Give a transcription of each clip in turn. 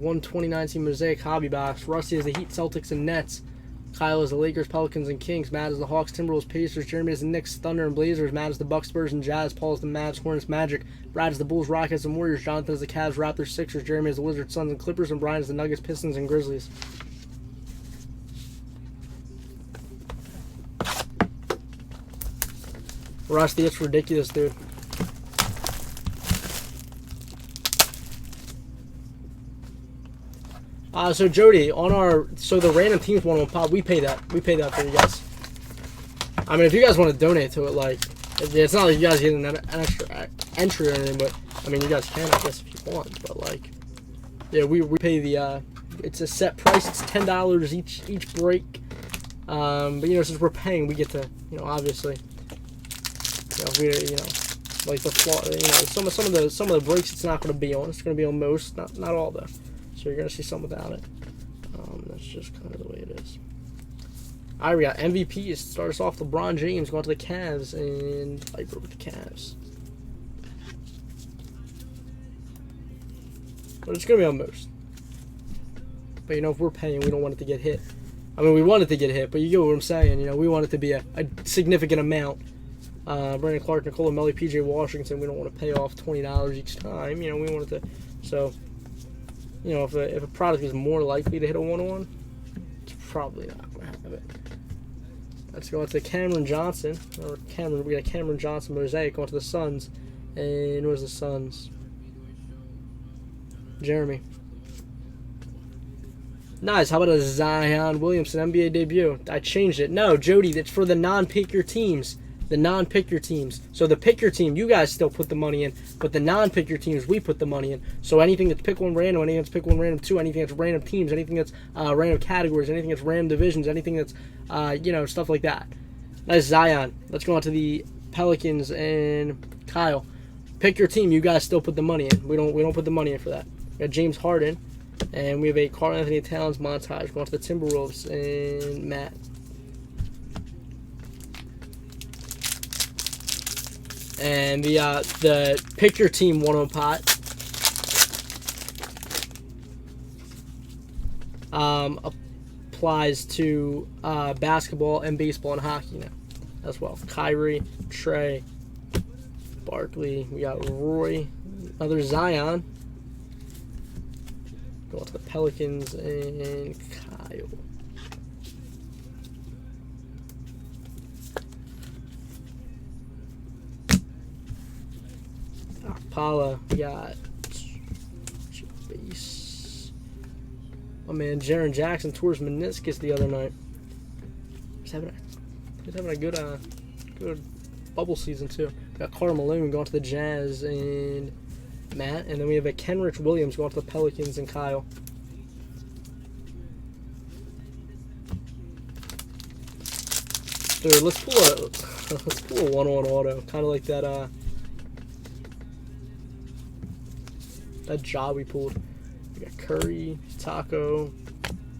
1/2019 Mosaic hobby box. Rusty is the Heat, Celtics, and Nets. Kyle is the Lakers, Pelicans, and Kings. Matt is the Hawks, Timberwolves, Pacers. Jeremy is the Knicks, Thunder, and Blazers. Matt is the Bucks, Spurs, and Jazz. Paul is the Mavs, Hornets, Magic. Brad is the Bulls, Rockets, and Warriors. Jonathan is the Cavs, Raptors, Sixers. Jeremy is the Wizards, Suns, and Clippers. And Brian is the Nuggets, Pistons, and Grizzlies. Rusty, it's ridiculous, dude. So Jody, on the random teams one on pop, we pay that. We pay that for you guys. I mean, if you guys want to donate to it, like, it's not like you guys get an extra entry or anything, but I mean, you guys can, I guess, if you want. But like, yeah, we pay the. It's a set price. It's $10 each break. But you know, since we're paying, we get to, you know, obviously, like the flaw, you know, some of the breaks it's not going to be on. It's going to be on most, not all though. So you're going to see some without it. That's just kind of the way it is. All right, we got MVP. Starts off LeBron James going to the Cavs, and Viper with the Cavs. But it's going to be on most. But, you know, if we're paying, we don't want it to get hit. I mean, we want it to get hit, but you get what I'm saying. You know, we want it to be a significant amount. Brandon Clark, Nicola Melli, P.J. Washington, we don't want to pay off $20 each time. You know, we want it to... So... You know, if a product is more likely to hit a 1-on-1, it's probably not going to have it. Let's go on to Cameron Johnson. We got Cameron Johnson Mosaic going to the Suns. And where's the Suns? Jeremy. Nice. How about a Zion Williamson NBA debut? I changed it. No, Jody, that's for the non-pick your teams. The non-pick your teams. So the pick your team, you guys still put the money in, but the non-pick your teams, we put the money in. So anything that's pick one random, anything that's pick one random two, anything that's random teams, anything that's random categories, anything that's random divisions, anything that's you know, stuff like that. Nice Zion. Let's go on to the Pelicans and Kyle. Pick your team, you guys still put the money in. We don't put the money in for that. We got James Harden, and we have a Karl Anthony Towns montage going to the Timberwolves and Matt. And the pick your team 1-on pot applies to basketball and baseball and hockey now as well. Kyrie, Trey, Barkley. We got Roy, another Zion. Going to the Pelicans and Kyle. Paula, we got base. Oh man, Jaren Jackson tore his meniscus the other night. He's having a good bubble season too. We got Karl Malone going to the Jazz and Matt, and then we have a Kenrich Williams going to the Pelicans and Kyle. Dude, let's pull a 1-on auto, kind of like that job we pulled. We got Curry, Taco,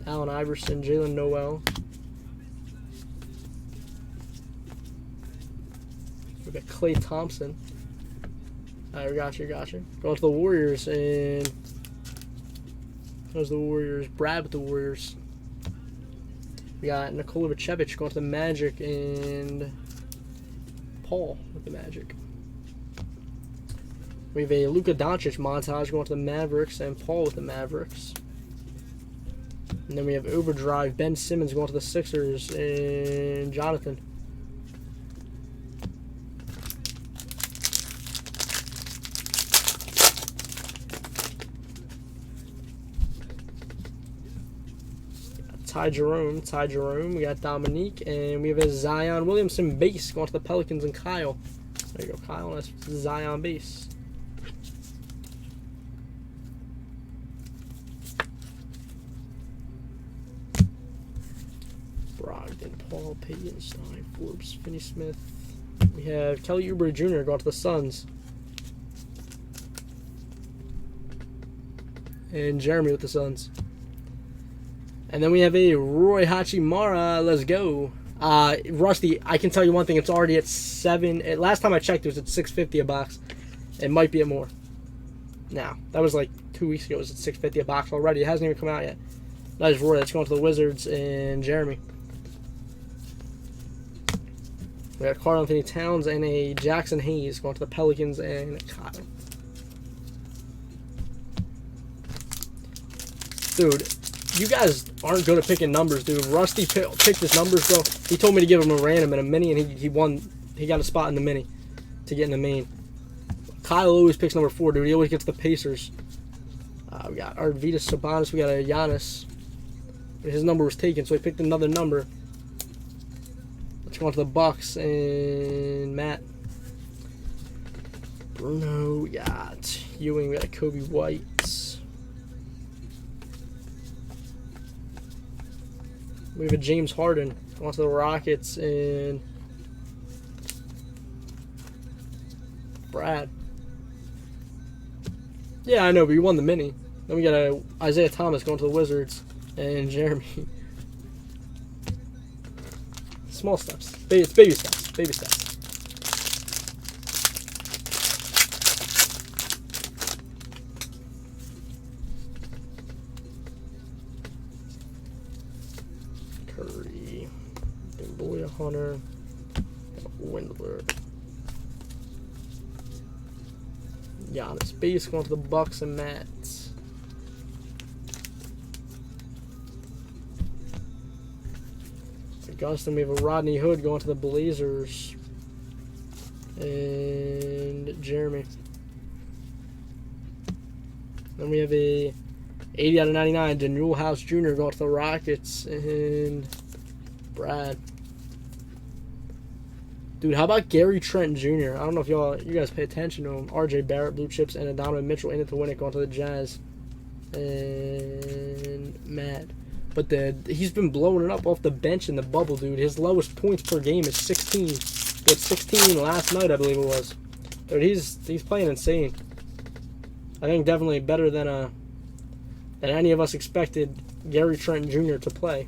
Allen Iverson, Jalen Noel. We got Klay Thompson. Alright, we got you. Going to the Warriors, and those the Warriors. Brad with the Warriors. We got Nikola Vucevic going to the Magic, and Paul with the Magic. We have a Luka Doncic montage going to the Mavericks and Paul with the Mavericks. And then we have Overdrive, Ben Simmons going to the Sixers and Jonathan. Ty Jerome. We got Dominique, and we have a Zion Williamson base going to the Pelicans and Kyle. There you go, Kyle. That's Zion base. Brogdon, Paul, Peyton, Stein, Forbes, Finney-Smith. We have Kelly Oubre Jr. going to the Suns. And Jeremy with the Suns. And then we have a Roy Hachimura. Let's go. Rusty, I can tell you one thing. It's already at 7. Last time I checked, it was at $6.50 a box. It might be at more. Now, that was like 2 weeks ago. It was at $6.50 a box already. It hasn't even come out yet. That is Roy. That's going to the Wizards and Jeremy. We got Karl Anthony Towns and a Jackson Hayes going to the Pelicans and Kyle. Dude, you guys aren't good at picking numbers, dude. Rusty picked his numbers, bro. He told me to give him a random and a mini, and he won. He got a spot in the mini to get in the main. Kyle always picks number 4, dude. He always gets the Pacers. We got Arvydas Sabonis. We got a Giannis. His number was taken, so he picked another number. Let's go on to the Bucks and Matt. Bruno. We got Ewing. We got Kobe White. We have a James Harden. On to the Rockets and Brad. Yeah, I know, but you won the mini. Then we got a Isaiah Thomas going to the Wizards and Jeremy. Small steps. It's baby steps. Baby steps. Curry. Boy Hunter. Windler. Giannis Base going to the Bucks and Mats. Augustin, we have a Rodney Hood going to the Blazers. And Jeremy. Then we have a 80 out of 99, Danuel House Jr. going to the Rockets. And Brad. Dude, how about Gary Trent Jr.? I don't know if you guys pay attention to him. RJ Barrett, Blue Chips, and Donovan Mitchell in it to win it, going to the Jazz. And Matt. But he's been blowing it up off the bench in the bubble, dude. His lowest points per game is 16. He had 16 last night, I believe it was. Dude, he's playing insane. I think definitely better than any of us expected Gary Trent Jr. to play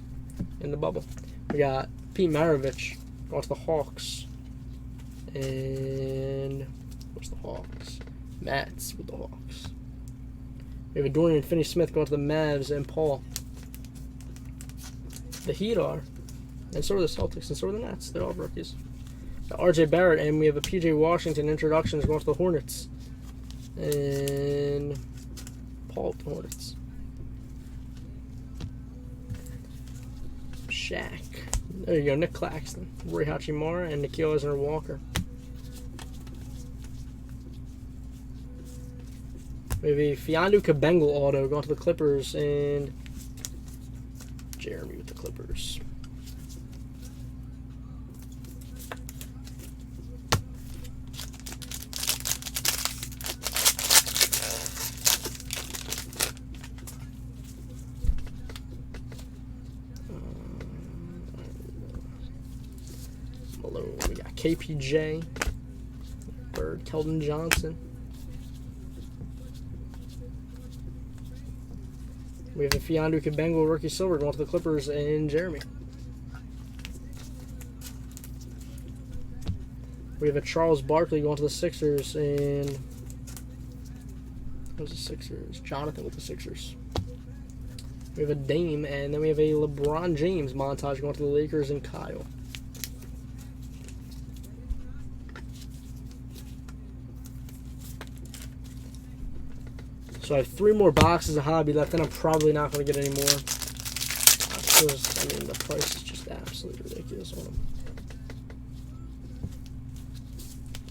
in the bubble. We got Pete Maravich going to the Hawks. And what's the Hawks? Mats with the Hawks. We have a Dorian Finney-Smith going to the Mavs and Paul. The Heat are. And so are the Celtics, and so are the Nets. They're all rookies. RJ Barrett, and we have a PJ Washington introductions going to the Hornets. And Paul with the Hornets. Shaq. There you go, Nick Claxton. Roy Hachimura and Nikhil Alexander-Walker. We have a Fiondu Kabengal auto going to the Clippers and Jeremy with the Clippers. Malone. We got KPJ. Bird. Keldon Johnson. We have a Fiondu Kabengal rookie silver going to the Clippers and Jeremy. We have a Charles Barkley going to the Sixers and who's the Sixers? Jonathan with the Sixers. We have a Dame, and then we have a LeBron James montage going to the Lakers and Kyle. So I have 3 more boxes of hobby left, and I'm probably not going to get any more. Because, I mean, the price is just absolutely ridiculous on them.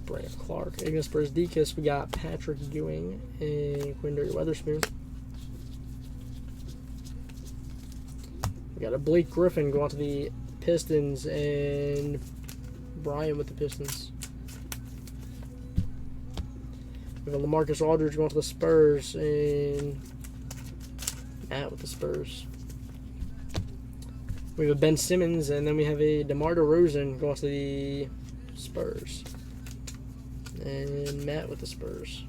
Brandon Clark. Ignis Brazdeikis, we got Patrick Ewing and Quindary Weatherspoon. We got a Blake Griffin going to the Pistons and Brian with the Pistons. We have a LaMarcus Aldridge going to the Spurs and Matt with the Spurs. We have a Ben Simmons, and then we have a DeMar DeRozan going to the Spurs. And Matt with the Spurs.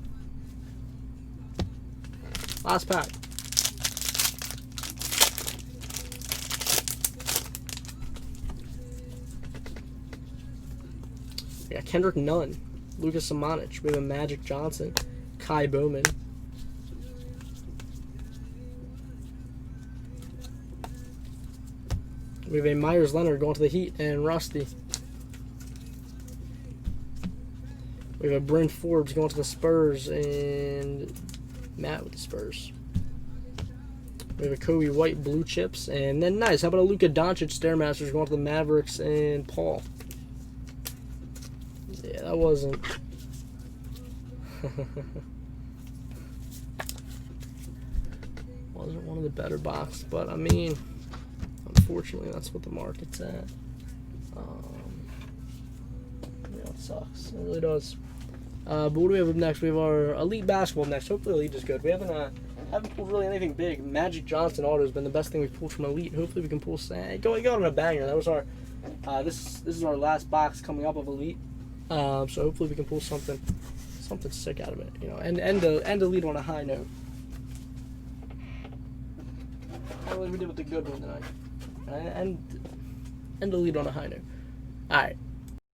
Last pack. We got Kendrick Nunn, Lucas Samanic. We have a Magic Johnson, Kai Bowman, We have a Myers Leonard going to the Heat and Rusty. We have a Bryn Forbes going to the Spurs and Matt with the Spurs. We have a Kobe White blue chips. And then nice. How about a Luka Doncic Stairmasters going to the Mavericks and Paul? Yeah, that wasn't. Wasn't one of the better boxes, but I mean, unfortunately, that's what the market's at. Yeah, it sucks. It really does. But what do we have up next? We have our Elite Basketball next. Hopefully, Elite is good. We haven't pulled really anything big. Magic Johnson auto has been the best thing we've pulled from Elite. Hopefully, we can pull. Go on a banger. That was our. This is our last box coming up of Elite. So hopefully, we can pull something sick out of it. You know, and Elite on a high note. I believe we did with the good one tonight. And the lead on a high note. Alright.